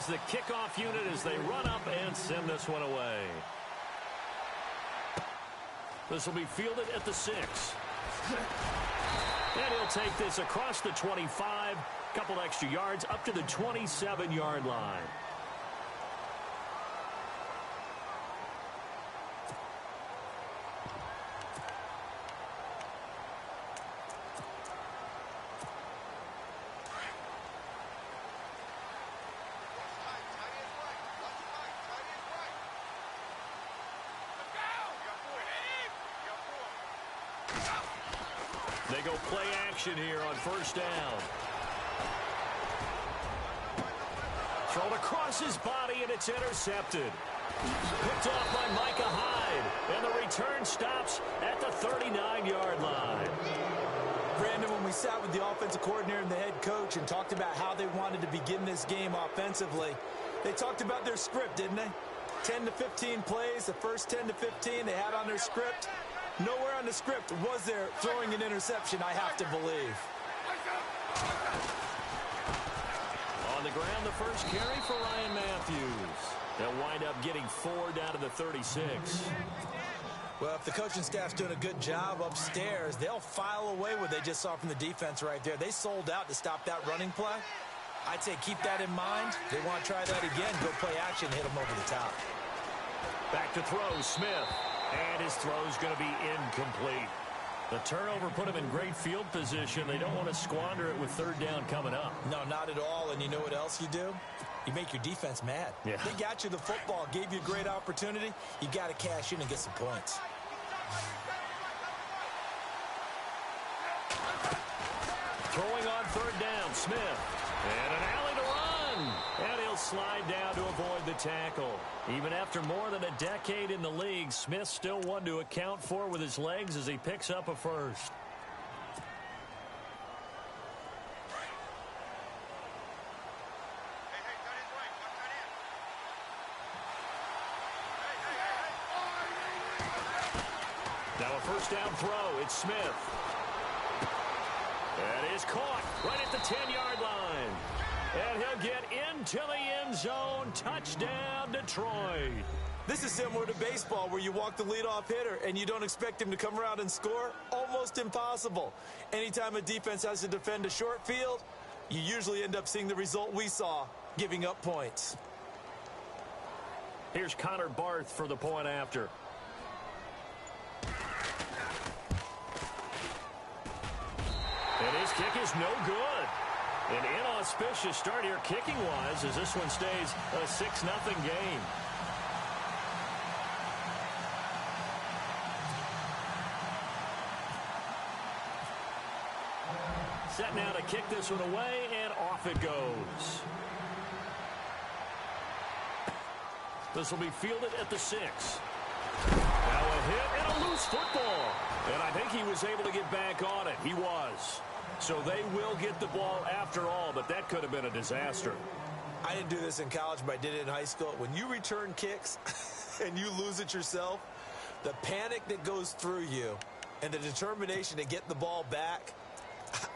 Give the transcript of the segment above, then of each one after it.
is the kickoff unit as they run up and send this one away. This will be fielded at the 6. And he'll take this across the 25, couple extra yards up to the 27-yard line. They go play action here on first down. Thrown across his body, and it's intercepted. Picked off by Micah Hyde, and the return stops at the 39-yard line. Brandon, when we sat with the offensive coordinator and the head coach and talked about how they wanted to begin this game offensively, they talked about their script, didn't they? 10 to 15 plays, the first 10 to 15 they had on their script. Nowhere on the script was there throwing an interception, I have to believe. On the ground, the first carry for Ryan Matthews. They'll wind up getting 4 down to the 36. Well, if the coaching staff's doing a good job upstairs, they'll file away what they just saw from the defense right there. They sold out to stop that running play. I'd say keep that in mind. They want to try that again, go play action, hit them over the top. Back to throw, Smith. And his throw's going to be incomplete. The turnover put him in great field position. They don't want to squander it with third down coming up. No, not at all. And you know what else you do? You make your defense mad. Yeah. They got you the football, gave you a great opportunity. You got to cash in and get some points. Throwing on third down, Smith. And an alley to run. And he'll slide down to avoid the tackle. Even after more than a decade in the league, Smith still one to account for with his legs as he picks up a first. Now a first down throw. It's Smith. That is caught right at the 10-yard line. And he'll get into the end zone. Touchdown, Detroit. This is similar to baseball where you walk the leadoff hitter and you don't expect him to come around and score. Almost impossible. Anytime a defense has to defend a short field, you usually end up seeing the result we saw, giving up points. Here's Connor Barth for the point after. And his kick is no good. An inauspicious start here kicking-wise as this one stays a 6-0 game. Set now to kick this one away, and off it goes. This will be fielded at the 6. Now a hit and a loose football. And I think he was able to get back on it. He was. So they will get the ball after all, but that could have been a disaster. I didn't do this in college, but I did it in high school. When you return kicks and you lose it yourself, the panic that goes through you and the determination to get the ball back,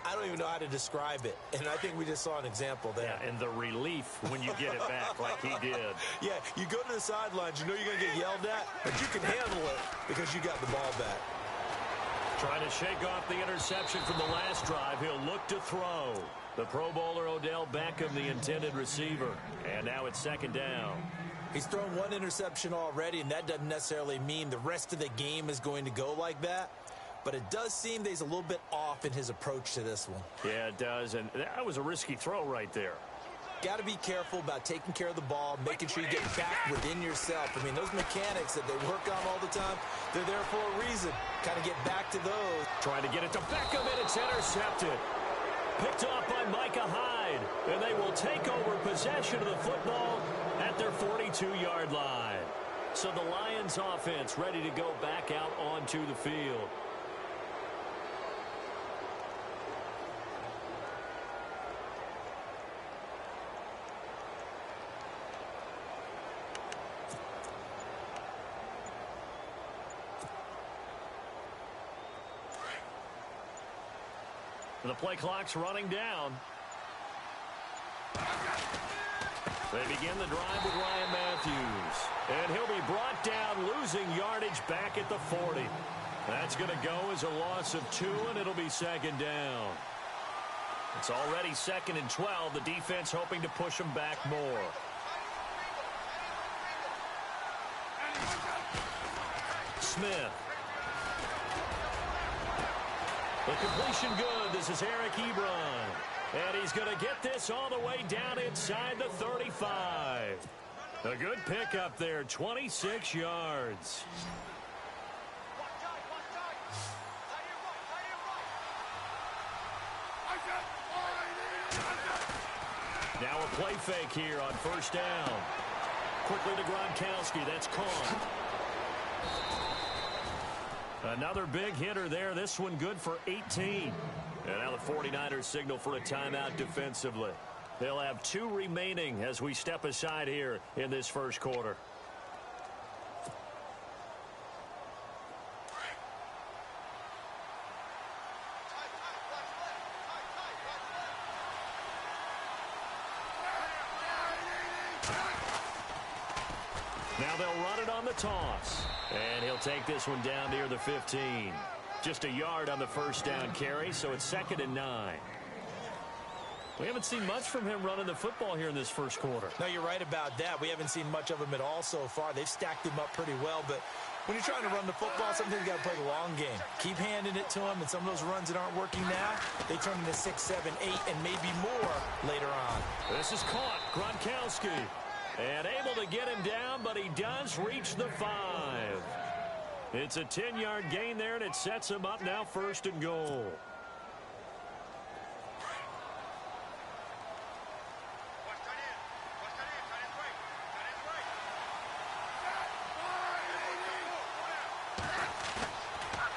I don't even know how to describe it. And I think we just saw an example there. Yeah, and the relief when you get it back like he did. Yeah, you go to the sidelines, you know you're going to get yelled at, but you can handle it because you got the ball back. Trying to shake off the interception from the last drive. He'll look to throw. The Pro Bowler Odell Beckham, the intended receiver. And now it's second down. He's thrown one interception already, and that doesn't necessarily mean the rest of the game is going to go like that. But it does seem that he's a little bit off in his approach to this one. Yeah, it does. And that was a risky throw right there. Got to be careful about taking care of the ball, making sure you get back within yourself. I mean, those mechanics that they work on all the time, they're there for a reason. Kind of get back to those. Trying to get it to Beckham, and it's intercepted. Picked off by Micah Hyde. And they will take over possession of the football at their 42-yard line. So the Lions offense ready to go back out onto the field. The play clock's running down. They begin the drive with Ryan Matthews. And he'll be brought down, losing yardage back at the 40. That's going to go as a loss of 2, and it'll be second down. It's already 2nd and 12. The defense hoping to push them back more. Smith. The completion good. This is Eric Ebron. And he's going to get this all the way down inside the 35. A good pickup there, 26 yards. Now a play fake here on first down. Quickly to Gronkowski. That's caught. Another big hitter there. This one good for 18. And now the 49ers signal for a timeout defensively. They'll have 2 remaining as we step aside here in this first quarter. Now they'll run it on the toss. And he'll take this one down near the 15. Just a yard on the first down carry, so it's 2nd and 9. We haven't seen much from him running the football here in this first quarter. No, you're right about that. We haven't seen much of him at all so far. They've stacked him up pretty well, but when you're trying to run the football, sometimes you got to play the long game. Keep handing it to him, and some of those runs that aren't working now, they turn into 6, 7, 8, and maybe more later on. This is caught. Gronkowski. And able to get him down, but he does reach the 5. It's a 10-yard gain there, and it sets him up now 1st and goal.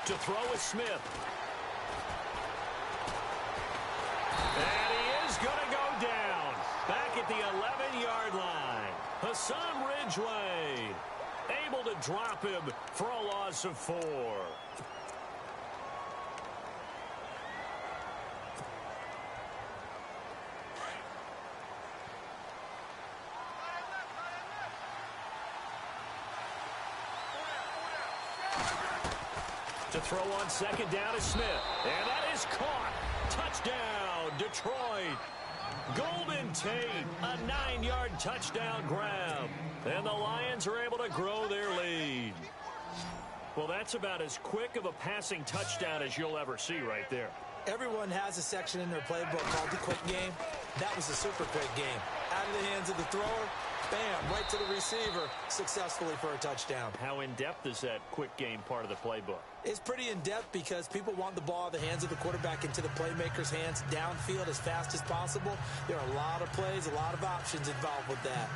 To throw is Smith. And he is going to go down. Back at the 11-yard line. Hassan Ridgeway able to drop him for a loss of 4. To throw on 2nd down is Smith. And that is caught. Touchdown, Detroit. Golden Tate, a 9-yard touchdown grab. And the Lions are able to grow their lead. Well, that's about as quick of a passing touchdown as you'll ever see right there. Everyone has a section in their playbook called the quick game. That was a super quick game. Out of the hands of the thrower, bam, right to the receiver, successfully for a touchdown. How in-depth is that quick game part of the playbook? It's pretty in-depth because people want the ball out of the hands of the quarterback into the playmaker's hands downfield as fast as possible. There are a lot of plays, a lot of options involved with that.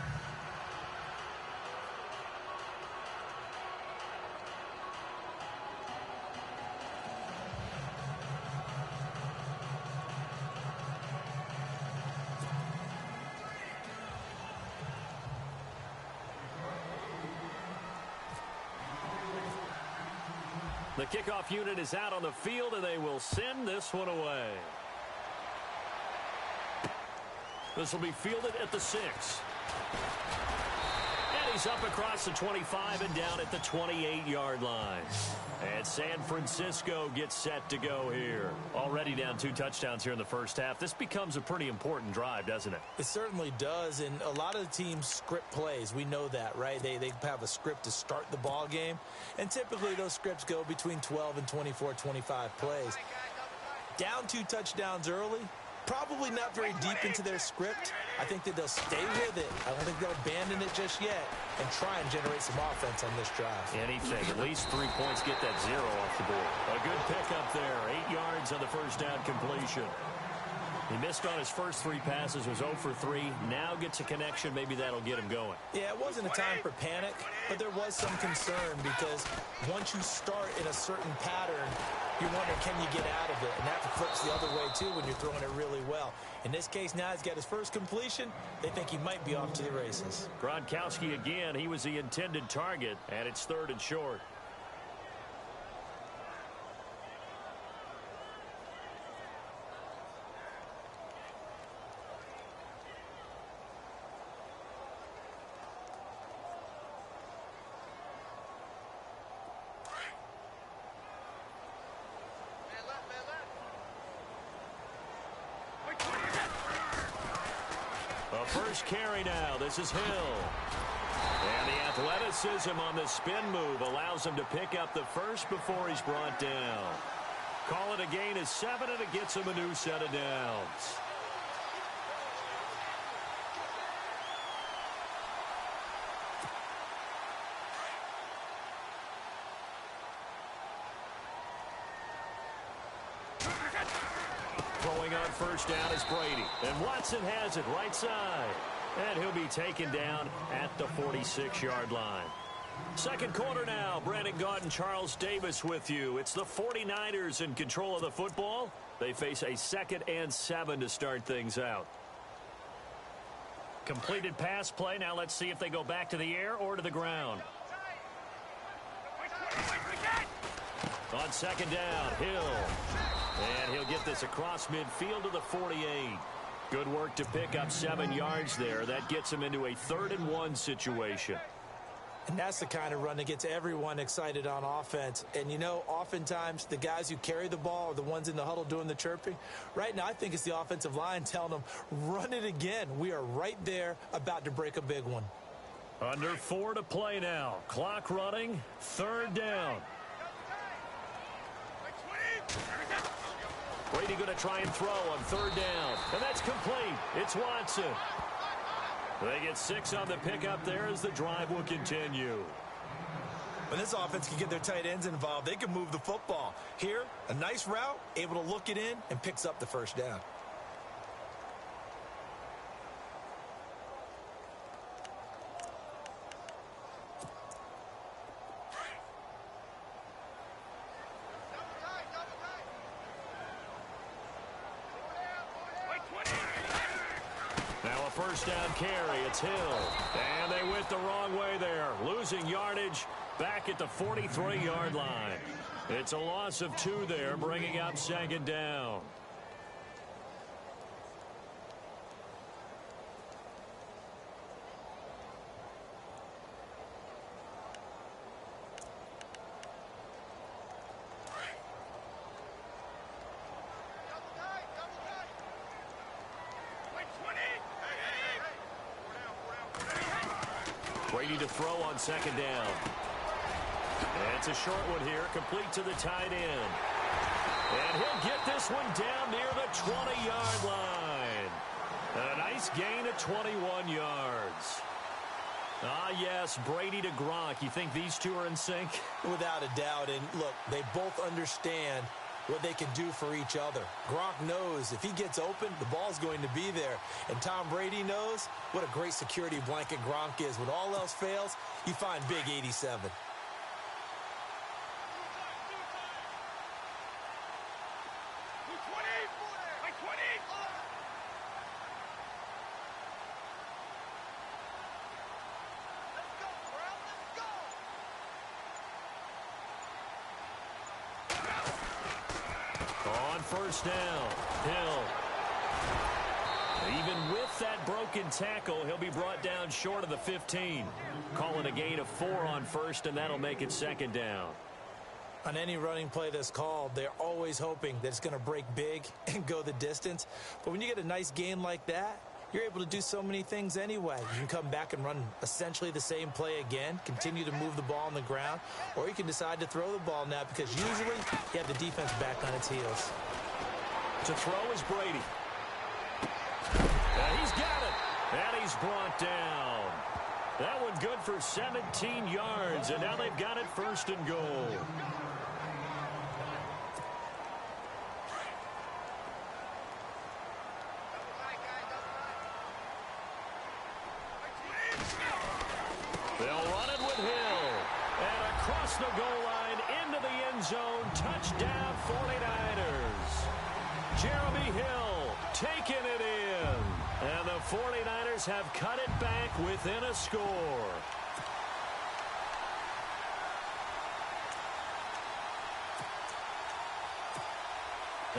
The kickoff unit is out on the field, and they will send this one away. This will be fielded at the 6. And he's up across the 25 and down at the 28-yard line. And San Francisco gets set to go here. Already down 2 touchdowns here in the first half. This becomes a pretty important drive, doesn't it? It certainly does, and a lot of the teams script plays. We know that, right? They have a script to start the ball game, and typically those scripts go between 12 and 24, 25 plays. Down 2 touchdowns early, probably not very deep into their script. I think that they'll stay with it. I don't think they'll abandon it just yet and try and generate some offense on this drive. Anything. At least 3 points, get that 0 off the board. A good pickup there. 8 yards on the first down completion. He missed on his first 3 passes, was 0 for 3. Now gets a connection. Maybe that'll get him going. Yeah, it wasn't a time for panic, but there was some concern because once you start in a certain pattern, you wonder, can you get out of it? And that flips the other way, too, when you're throwing it really well. In this case, now he's got his first completion. They think he might be off to the races. Gronkowski again. He was the intended target, and it's 3rd and short. A first carry now. This is Hill. And the athleticism on the spin move allows him to pick up the first before he's brought down. Call it a gain of 7, and it gets him a new set of downs. Throwing on first down is Brady. And Watson has it right side. And he'll be taken down at the 46-yard line. Second quarter now. Brandon Gaudin and Charles Davis with you. It's the 49ers in control of the football. They face a 2nd and 7 to start things out. Completed pass play. Now let's see if they go back to the air or to the ground. On second down, Hill. And he'll get this across midfield to the 48. Good work to pick up 7 yards there. That gets him into a 3rd and 1 situation. And that's the kind of run that gets everyone excited on offense. And, you know, oftentimes the guys who carry the ball are the ones in the huddle doing the chirping. Right now, I think it's the offensive line telling them, run it again. We are right there about to break a big one. Under 4 to play now. Clock running. 3rd down. Brady going to try and throw on 3rd down. And that's complete. It's Watson. They get 6 on the pickup there as the drive will continue. When this offense can get their tight ends involved, they can move the football. Here, a nice route, able to look it in, and picks up the first down. First down carry. It's Hill. And they went the wrong way there. Losing yardage back at the 43-yard line. It's a loss of 2 there, bringing up 2nd down. Brady to throw on 2nd down. And it's a short one here, complete to the tight end. And he'll get this one down near the 20-yard line. A nice gain of 21 yards. Ah, yes, Brady to Gronk. You think these two are in sync? Without a doubt. And look, they both understand what they can do for each other. Gronk knows if he gets open, the ball's going to be there. And Tom Brady knows what a great security blanket Gronk is. When all else fails, you find Big 87. First down, Hill. Even with that broken tackle, he'll be brought down short of the 15. Calling a gain of 4 on first, and that'll make it 2nd down. On any running play that's called, they're always hoping that it's going to break big and go the distance. But when you get a nice gain like that, you're able to do so many things anyway. You can come back and run essentially the same play again, continue to move the ball on the ground, or you can decide to throw the ball now because usually you have the defense back on its heels. To throw is Brady. And he's got it. And he's brought down. That one good for 17 yards, and now they've got it 1st and goal. They'll run it with Hill. And across the goal line into the end zone. Touchdown 49ers. Jeremy Hill taking it in. And the 49ers have cut it back within a score.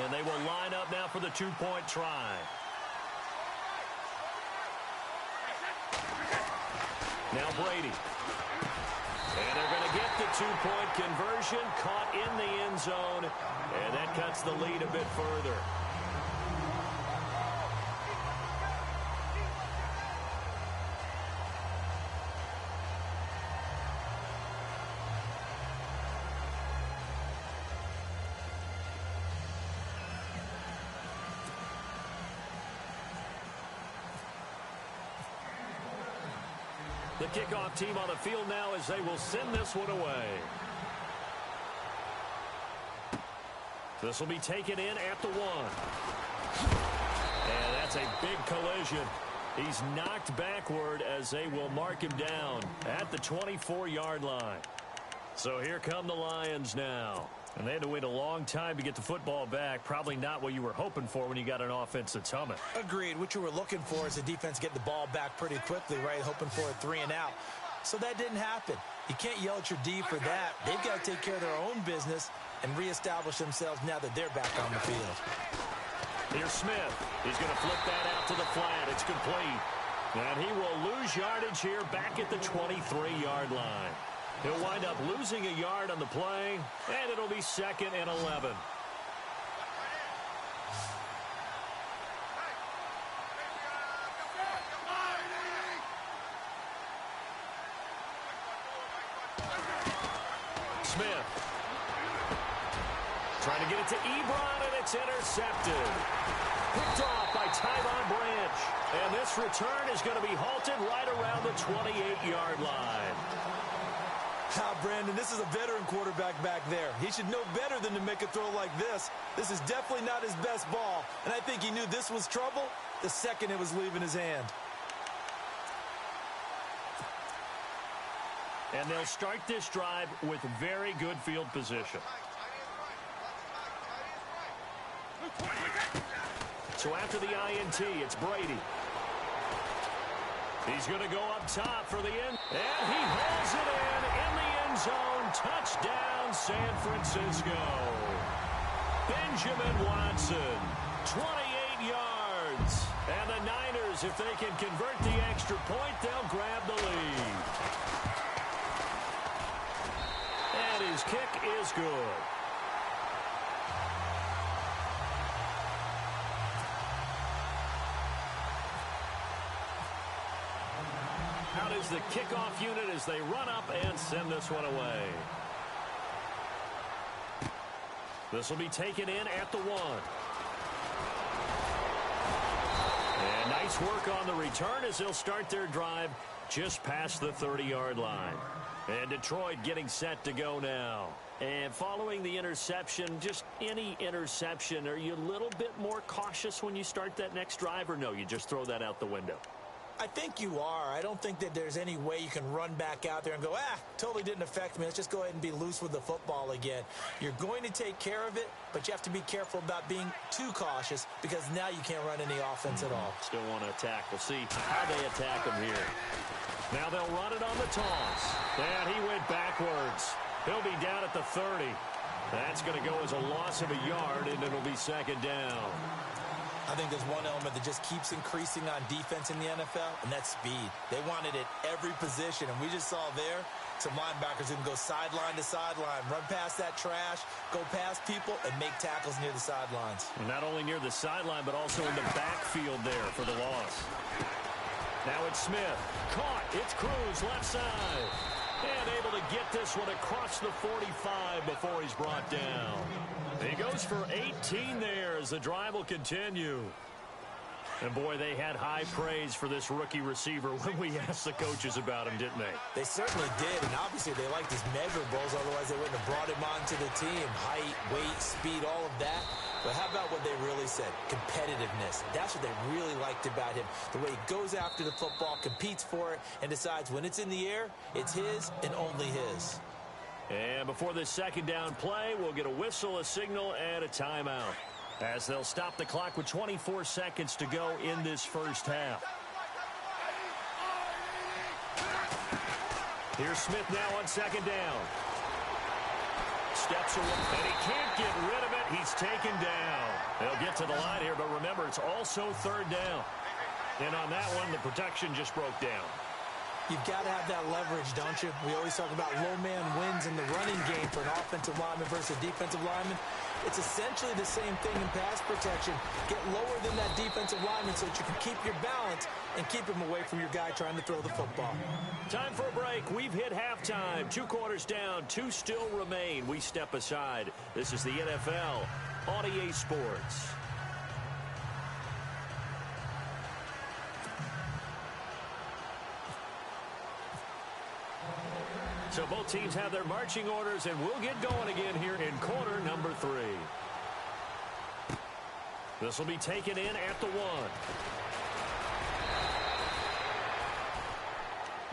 And they will line up now for the 2-point try. Now Brady. And they're going to get the 2-point conversion, caught in the end zone, and that cuts the lead a bit further. The kickoff team on the field now as they will send this one away. This will be taken in at the 1. And that's a big collision. He's knocked backward as they will mark him down at the 24-yard line. So here come the Lions now. And they had to wait a long time to get the football back. Probably not what you were hoping for when you got an offense that's humming. Agreed. What you were looking for is the defense get the ball back pretty quickly, right? Hoping for a 3 and out. So that didn't happen. You can't yell at your D for that. They've got to take care of their own business and reestablish themselves now that they're back on the field. Here's Smith. He's going to flip that out to the flat. It's complete. And he will lose yardage here back at the 23-yard line. He'll wind up losing a yard on the play, and it'll be 2nd and 11. Smith. Trying to get it to Ebron, and it's intercepted. Picked off by Tyvon Branch. And this return is going to be halted right around the 28-yard line. Brandon, this is a veteran quarterback back there. He should know better than to make a throw like this. This is definitely not his best ball, and I think he knew this was trouble the second it was leaving his hand. And they'll start this drive with very good field position. So after the INT, it's Brady. He's going to go up top for the end. And he hauls it in the end zone. Touchdown, San Francisco. Benjamin Watson, 28 yards. And the Niners, if they can convert the extra point, they'll grab the lead. And his kick is good. Out is the kickoff unit as they run up and send this one away. This will be taken in at the 1. And nice work on the return as they'll start their drive just past the 30-yard line. And Detroit getting set to go now. And following the interception, just any interception, are you a little bit more cautious when you start that next drive, or no, you just throw that out the window? I think you are. I don't think that there's any way you can run back out there and go, totally didn't affect me. Let's just go ahead and be loose with the football again. You're going to take care of it, but you have to be careful about being too cautious because now you can't run any offense at all. Still want to attack. We'll see how they attack them here. Now they'll run it on the toss. And he went backwards. He'll be down at the 30. That's going to go as a loss of a yard, and it'll be 2nd down. I think there's one element that just keeps increasing on defense in the NFL, and that's speed. They want it at every position, and we just saw there some linebackers who can go sideline to sideline, run past that trash, go past people, and make tackles near the sidelines. And not only near the sideline, but also in the backfield there for the loss. Now it's Smith. Caught. It's Cruz, left side. And able to get this one across the 45 before he's brought down. He goes for 18 there as the drive will continue. And, boy, they had high praise for this rookie receiver when we asked the coaches about him, didn't they? They certainly did, and obviously they liked his measurables. Otherwise, they wouldn't have brought him onto the team. Height, weight, speed, all of that. But how about what they really said? Competitiveness. That's what they really liked about him. The way he goes after the football, competes for it, and decides when it's in the air, it's his and only his. And before this 2nd down play, we'll get a whistle, a signal, and a timeout, as they'll stop the clock with 24 seconds to go in this first half. Here's Smith now on 2nd down. Steps away, and he can't get rid of it. He's taken down. They'll get to the line here, but remember, it's also 3rd down. And on that one, the protection just broke down. You've got to have that leverage, don't you? We always talk about low man wins in the running game for an offensive lineman versus a defensive lineman. It's essentially the same thing in pass protection. Get lower than that defensive lineman so that you can keep your balance and keep him away from your guy trying to throw the football. Time for a break. We've hit halftime. 2 quarters down. 2 still remain. We step aside. This is the NFL on EA Sports. So both teams have their marching orders, and we'll get going again here in quarter number 3. This will be taken in at the 1.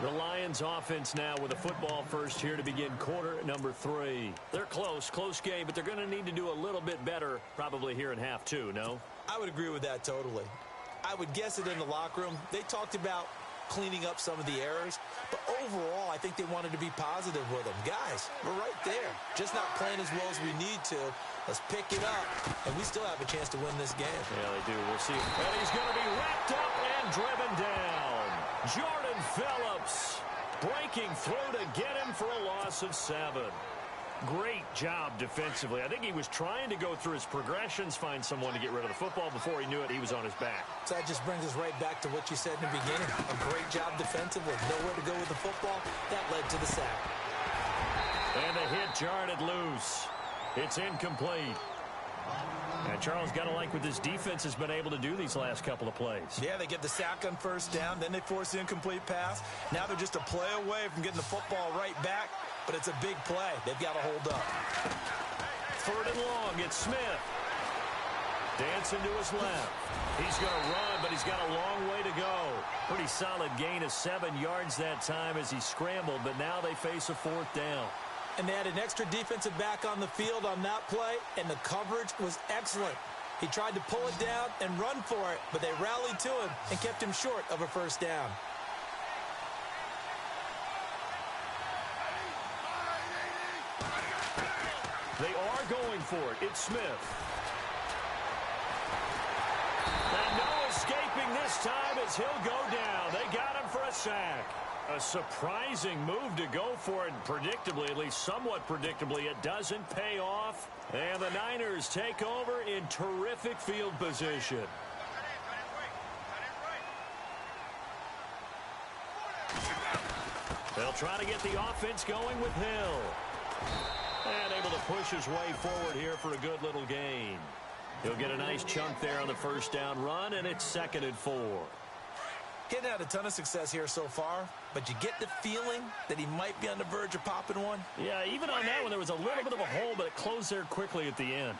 The Lions offense now with a football first here to begin quarter number 3. They're close game, but they're going to need to do a little bit better probably here in half 2, no? I would agree with that totally. I would guess it in the locker room. They talked about cleaning up some of the errors, but overall I think they wanted to be positive with them. Guys, we're right there. Just not playing as well as we need to. Let's pick it up, and we still have a chance to win this game. Yeah, they do. We'll see. And he's going to be wrapped up and driven down. Jordan Phillips breaking through to get him for a loss of 7. Great job defensively. I think he was trying to go through his progressions, find someone to get rid of the football. Before he knew it, he was on his back. So that just brings us right back to what you said in the beginning. A great job defensively. Nowhere to go with the football. That led to the sack. And the hit jarred it loose. It's incomplete. And Charles, got to like what this defense has been able to do these last couple of plays. Yeah, they get the sack on first down, then they force the incomplete pass. Now they're just a play away from getting the football right back, but it's a big play. They've got to hold up. 3rd and long, it's Smith. Dancing to his left. He's going to run, but he's got a long way to go. Pretty solid gain of 7 yards that time as he scrambled, but now they face a 4th down. And they had an extra defensive back on the field on that play, and the coverage was excellent. He tried to pull it down and run for it, but they rallied to him and kept him short of a 1st down. They are going for it. It's Smith. And no escaping this time as he'll go down. They got him for a sack. A surprising move to go for it, predictably, at least somewhat predictably. It doesn't pay off, and the Niners take over in terrific field position. They'll try to get the offense going with Hill. And able to push his way forward here for a good little gain. He'll get a nice chunk there on the 1st down run, and it's 2nd and 4. Getting had a ton of success here so far, but you get the feeling that he might be on the verge of popping one. Yeah, even on that one, there was a little bit of a hole, but it closed there quickly at the end.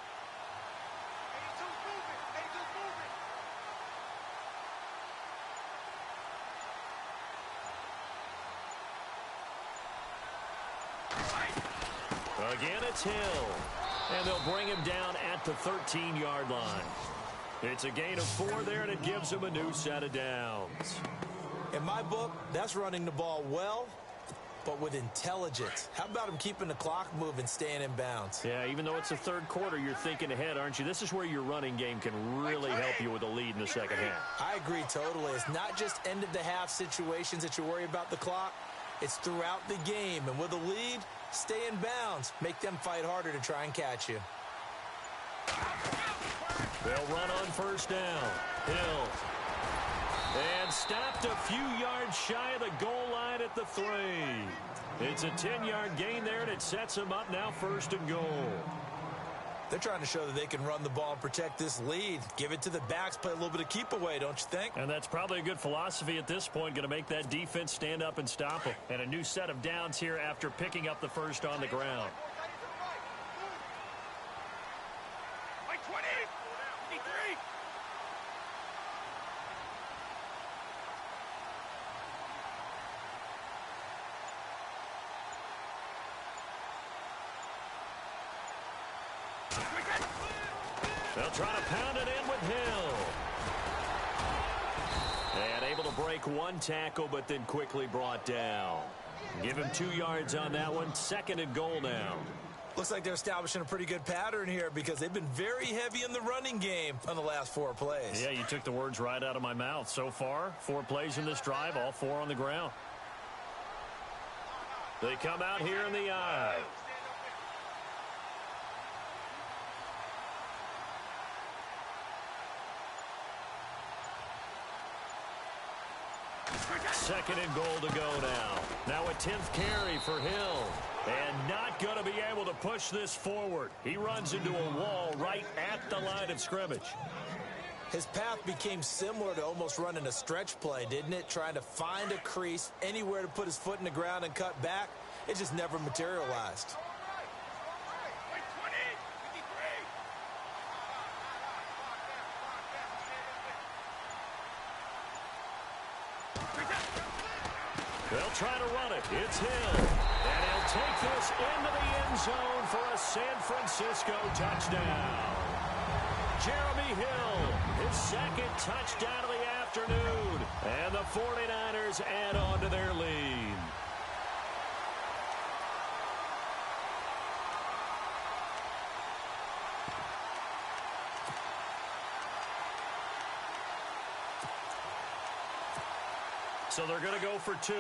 Again, it's Hill. And they'll bring him down at the 13-yard line. It's a gain of 4 there, and it gives him a new set of downs. In my book, that's running the ball well, but with intelligence. How about him keeping the clock moving, staying in bounds? Yeah, even though it's the 3rd quarter, you're thinking ahead, aren't you? This is where your running game can really help you with a lead in the 2nd half. I agree totally. It's not just end-of-the-half situations that you worry about the clock. It's throughout the game. And with a lead, stay in bounds. Make them fight harder to try and catch you. They'll run on 1st down. Hill. And stopped a few yards shy of the goal line at the 3. It's a 10-yard gain there, and it sets them up now 1st and goal. They're trying to show that they can run the ball and protect this lead. Give it to the backs, play a little bit of keep away, don't you think? And that's probably a good philosophy at this point, going to make that defense stand up and stop them. And a new set of downs here after picking up the 1st on the ground. They'll try to pound it in with Hill. And able to break one tackle, but then quickly brought down. Give him 2 yards on that one. 2nd and goal now. Looks like they're establishing a pretty good pattern here because they've been very heavy in the running game on the last 4 plays. Yeah, you took the words right out of my mouth. So far, 4 plays in this drive, all 4 on the ground. They come out here in the eye. Second and goal to go now. Now a 10th carry for Hill. And not going to be able to push this forward. He runs into a wall right at the line of scrimmage. His path became similar to almost running a stretch play, didn't it? Trying to find a crease, anywhere to put his foot in the ground and cut back. it just never materialized. They'll try to run it. It's Hill. And he'll take this into the end zone for a San Francisco touchdown. Jeremy Hill, his second touchdown of the afternoon. And the 49ers add on to their lead. So they're going to go for two.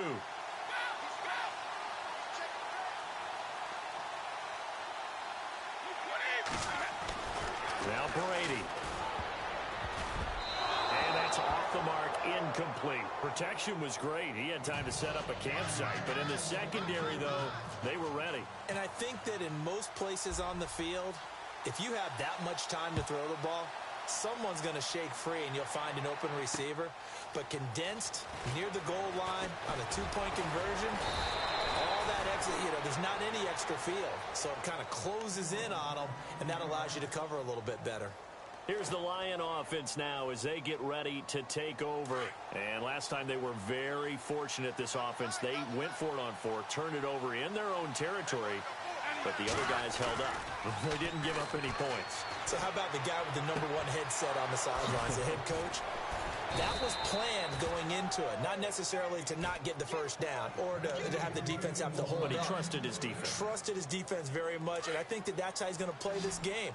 Now Brady. And that's off the mark, incomplete. Protection was great. He had time to set up a campsite. But in the secondary, though, they were ready. And I think that in most places on the field, if you have that much time to throw the ball, someone's going to shake free and you'll find an open receiver. But condensed near the goal line on a two-point conversion, all that extra, there's not any extra field. So it kind of closes in on them, and that allows you to cover a little bit better. Here's the Lion offense now as they get ready to take over. And last time they were very fortunate, this offense. They went for it on fourth, turned it over in their own territory, but the other guys held up. They didn't give up any points. So how about the guy with the #1 headset on the sidelines, the head coach? That was planned going into it, not necessarily to not get the first down or to have the defense have to hold But he up. trusted his defense. Trusted his defense very much, and I think that's how he's going to play this game.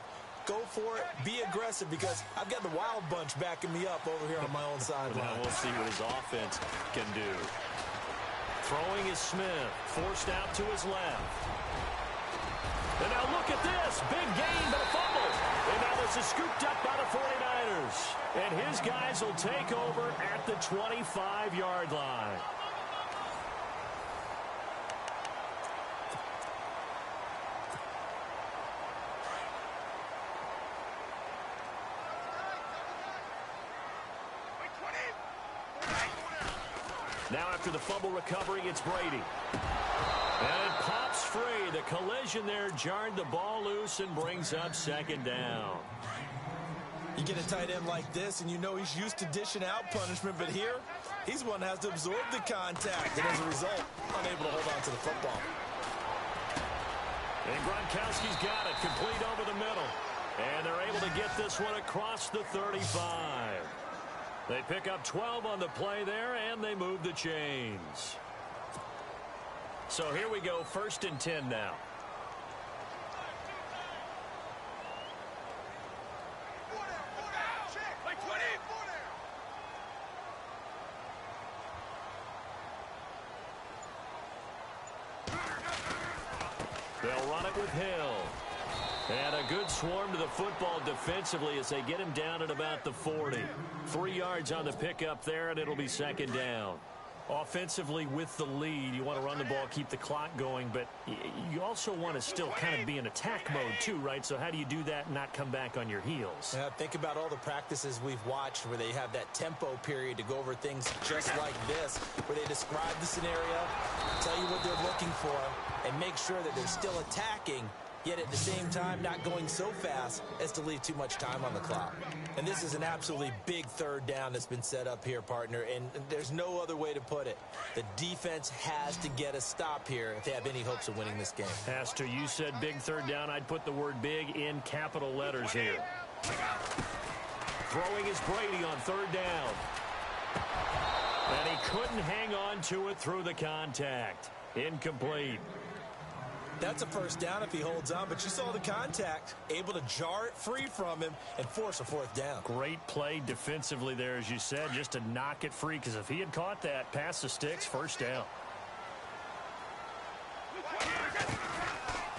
Go for it, be aggressive, because I've got the wild bunch backing me up over here on my own sideline. Now we'll see what his offense can do. Throwing is Smith, forced out to his left. And now look at this. Big gain, but a fumble. And now this is scooped up by the 49ers. And his guys will take over at the 25-yard line. Now after the fumble recovery, it's Brady. And it pops free. The collision there jarred the ball loose and brings up second down. You get a tight end like this, and you know he's used to dishing out punishment, but here, he's one that has to absorb the contact, and as a result, unable to hold on to the football. And Gronkowski's got it, complete over the middle. And they're able to get this one across the 35. They pick up 12 on the play there, and they move the chains. So here we go, 1st and 10 now. They'll run it with Hill. And a good swarm to the football defensively as they get him down at about the 40. 3 yards on the pickup there, and it'll be second down. Offensively, with the lead, you want to run the ball, keep the clock going, but you also want to still kind of be in attack mode too, right? So how do you do that and not come back on your heels? Yeah, think about all the practices we've watched where they have that tempo period to go over things just like this, where they describe the scenario, tell you what they're looking for, and make sure that they're still attacking, yet at the same time not going so fast as to leave too much time on the clock. And this is an absolutely big 3rd down that's been set up here, partner, and there's no other way to put it. The defense has to get a stop here if they have any hopes of winning this game. Has to. You said big 3rd down. I'd put the word big in capital letters here. Throwing is Brady on 3rd down. And he couldn't hang on to it through the contact. Incomplete. That's a 1st down if he holds on, but you saw the contact, able to jar it free from him and force a 4th down. Great play defensively there, as you said, just to knock it free, because if he had caught that, past the sticks, 1st down.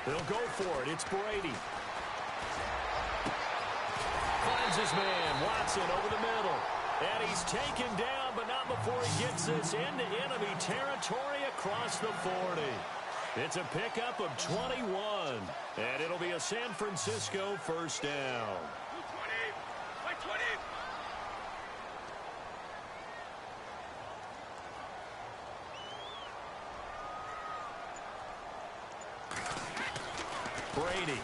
They'll go for it. It's Brady. Finds his man, Watson, over the middle. And he's taken down, but not before he gets this into enemy territory across the 40. It's a pickup of 21, and it'll be a San Francisco 1st down. Brady.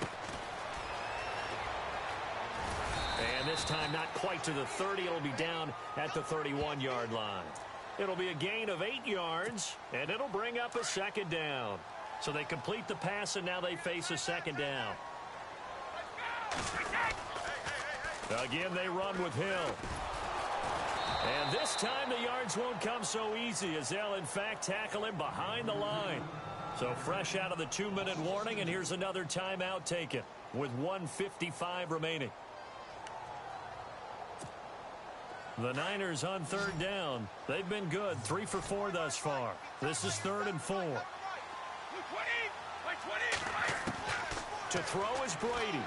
And this time not quite to the 30. It'll be down at the 31-yard line. It'll be a gain of 8 yards, and it'll bring up a second down. So they complete the pass, and now they face a second down. Again, they run with Hill. And this time the yards won't come so easy as they'll, in fact, tackle him behind the line. So fresh out of the 2-minute warning, and here's another timeout taken with 1:55 remaining. The Niners on third down. They've been good, 3 for 4 thus far. This is 3rd and 4. To throw is Brady.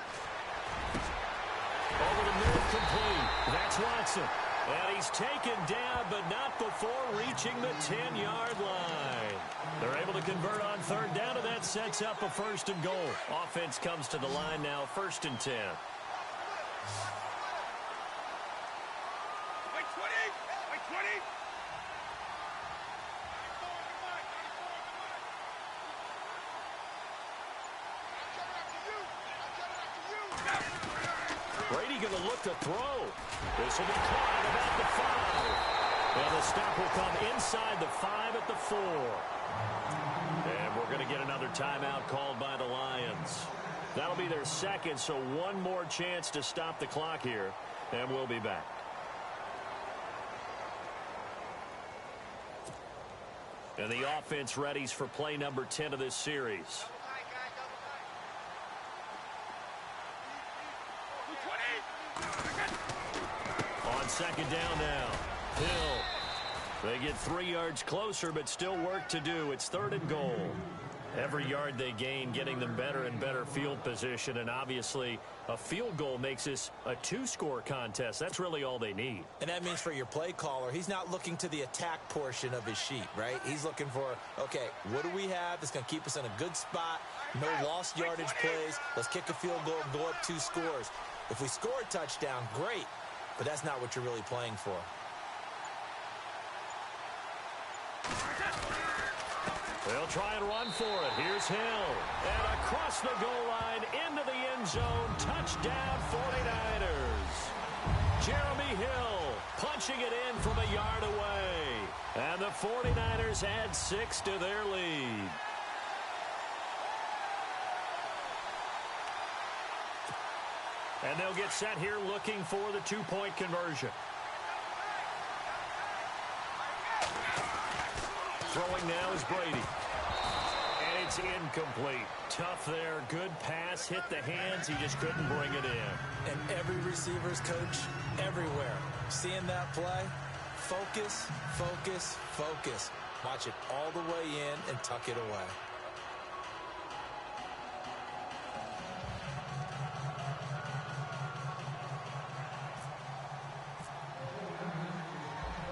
Over the middle, complete. That's Watson. And he's taken down, but not before reaching the 10-yard line. They're able to convert on third down, and that sets up a 1st and goal. Offense comes to the line now, 1st and 10. Brady going to look to throw. This will be caught at about the 5. And the stop will come inside the 5 at the 4. And we're going to get another timeout called by the Lions. That'll be their second, so one more chance to stop the clock here. And we'll be back. And the offense readies for play number 10 of this series. On second down now, Hill. They get 3 yards closer, but still work to do. It's 3rd and goal. Every yard they gain, getting them better and better field position, and obviously a field goal makes this a 2-score contest. That's really all they need. And that means for your play caller, he's not looking to the attack portion of his sheet, right? He's looking for, okay, what do we have that's going to keep us in a good spot? No lost yardage plays. Let's kick a field goal and go up 2 scores. If we score a touchdown, great. But that's not what you're really playing for. They'll try and run for it. Here's Hill. And across the goal line into the end zone. Touchdown 49ers. Jeremy Hill punching it in from a yard away. And the 49ers add 6 to their lead. And they'll get set here looking for the 2-point conversion. Throwing now is Brady. And it's incomplete. Tough there. Good pass. Hit the hands. He just couldn't bring it in. And every receiver's coach everywhere. Seeing that play, focus, focus, focus. Watch it all the way in and tuck it away.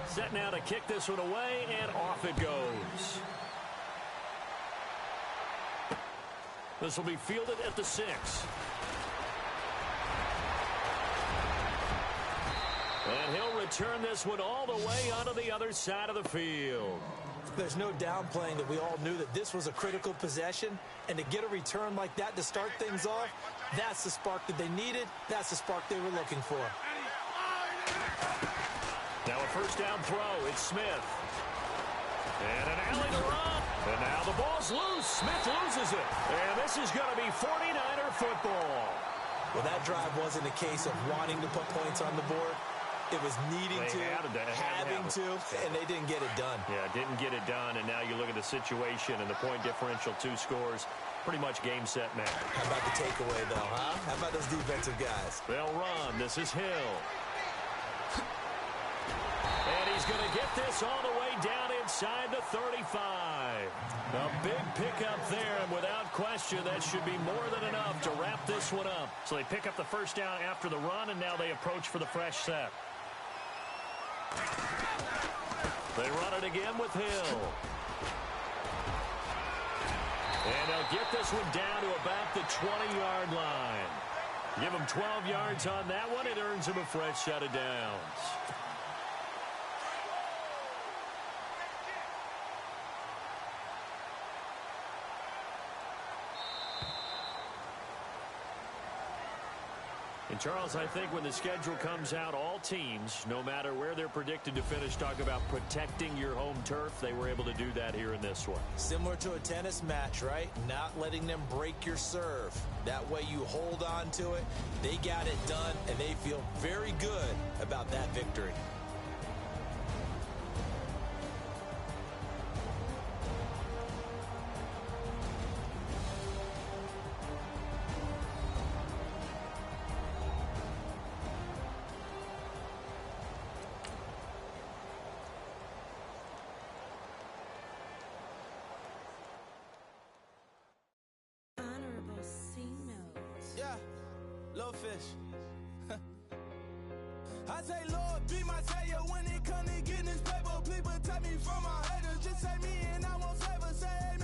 Set now to kick this one away, and off it goes. This will be fielded at the 6. And he'll return this one all the way onto the other side of the field. There's no downplaying that we all knew that this was a critical possession, and to get a return like that to start things off, that's the spark that they needed. That's the spark they were looking for. Now a first down throw. It's Smith. And an alley to run. And now the ball's loose. Smith loses it. And this is going to be 49er football. Well, that drive wasn't a case of wanting to put points on the board. It was needing to, having to, and they didn't get it done. Yeah, didn't get it done, and now you look at the situation and the point differential, 2 scores. Pretty much game, set, match. How about the takeaway, though, huh? How about those defensive guys? They'll run. This is Hill. And he's going to get this all the way down inside the 35. A big pickup there, and without question, that should be more than enough to wrap this one up. So they pick up the first down after the run, and now they approach for the fresh set. They run it again with Hill. And they'll get this one down to about the 20-yard line. Give them 12 yards on that one. It earns them a fresh set of downs. And, Charles, I think when the schedule comes out, all teams, no matter where they're predicted to finish, talk about protecting your home turf. They were able to do that here in this one. Similar to a tennis match, right? Not letting them break your serve. That way you hold on to it. They got it done, and they feel very good about that victory. Little fish. I say, Lord, be my savior when it comes to getting this paper. Please protect me from my haters. Just say me and I won't save her. Say